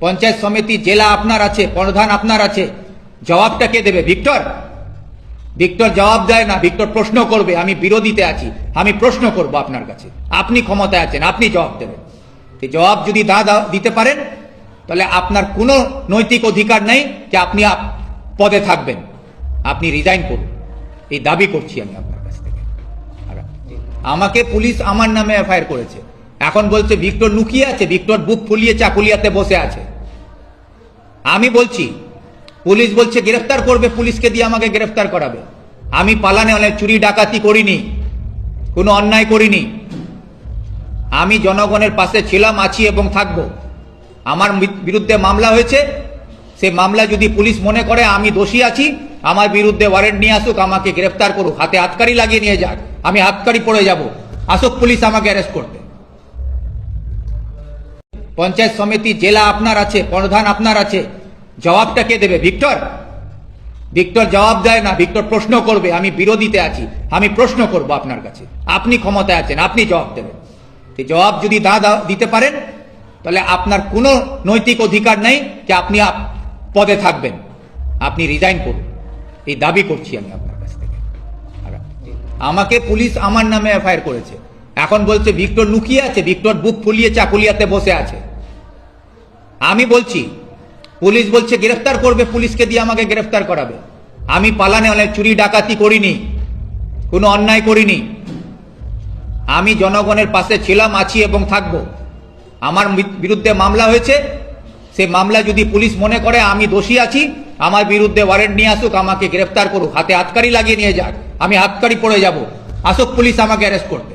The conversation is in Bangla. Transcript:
পঞ্চায়েত সমিতি জেলা আপনার আছে, প্রধান আপনার আছে, জবাবটা কে দেবে? ভিক্টর? ভিক্টর জবাব দেয় না, ভিক্টর প্রশ্ন করবে। আমি বিরোধীতে আছি, আমি প্রশ্ন করব আপনার কাছে। আপনি ক্ষমতায় আছেন, আপনি জবাব দেবেন। এই জবাব যদি দিতে পারেন তাহলে আপনার কোনো নৈতিক অধিকার নেই যে আপনি পদে থাকবেন। আপনি রিজাইন করুন, এই দাবি করছি আমি আপনার কাছ থেকে। আমাকে পুলিশ আমার নামে এফআইআর করেছে, এখন বলছে ভিক্টর লুকিয়ে আছে, ভিক্টর বুক ফুলিয়ে চাকুলিয়াতে বসে আছে। আমি বলছি, পুলিশ বলছে গ্রেফতার করবে, পুলিশকে দিয়ে আমাকে গ্রেফতার করাবে। আমি পালানে অনেক চুরি ডাকাতি করিনি, কোনো অন্যায় করিনি। আমি জনগণের পাশে ছিলাম, আছি এবং থাকবো। আমার বিরুদ্ধে মামলা হয়েছে, সে মামলা যদি পুলিশ মনে করে আমি দোষী আছি, আমার বিরুদ্ধে ওয়ারেন্ট নিয়ে আসুক, আমাকে গ্রেফতার করুক, হাতে হাতকাড়ি লাগিয়ে নিয়ে যাক, আমি হাতকাড়ি পড়ে যাব, আসুক পুলিশ আমাকে অ্যারেস্ট করতে। পঞ্চায়েত সমিতি জেলা আপনার আছে, প্রধান আপনার আছে, জবাবটা কে দেবে? ভিক্টর? ভিক্টর জবাব দেয় না, ভিক্টর প্রশ্ন করবে। আমি বিরোধীতে আছি, আমি প্রশ্ন করব আপনার কাছে। আপনি ক্ষমতায় আছেন, আপনি জবাব দেবেন। এই জবাব যদি দিতে পারেন তাহলে আপনার কোনো নৈতিক অধিকার নেই যে আপনি পদে থাকবেন। আপনি রিজাইন করুন, এই দাবি করছি আমি আপনার কাছ থেকে। আমাকে পুলিশ আমার নামে এফআইআর করেছে, এখন বলছে ভিক্টর লুকিয়ে আছে, ভিক্টর বুক ফুলিয়ে চাকুলিয়াতে বসে আছে। আমি বলছি, পুলিশ বলছে গ্রেফতার করবে, পুলিশকে দিয়ে আমাকে গ্রেফতার করাবে। আমি পালানে অনেক চুরি ডাকাতি করিনি, কোনো অন্যায় করিনি। আমি জনগণের পাশে ছিলাম, আছি এবং থাকবো। আমার বিরুদ্ধে মামলা হয়েছে, সে মামলা যদি পুলিশ মনে করে আমি দোষী আছি, আমার বিরুদ্ধে ওয়ারেন্ট নিয়ে আসুক, আমাকে গ্রেফতার করুক, হাতে হাতকাড়ি লাগিয়ে নিয়ে যাক, আমি হাতকাড়ি পড়ে যাব, আসুক পুলিশ আমাকে অ্যারেস্ট করতে।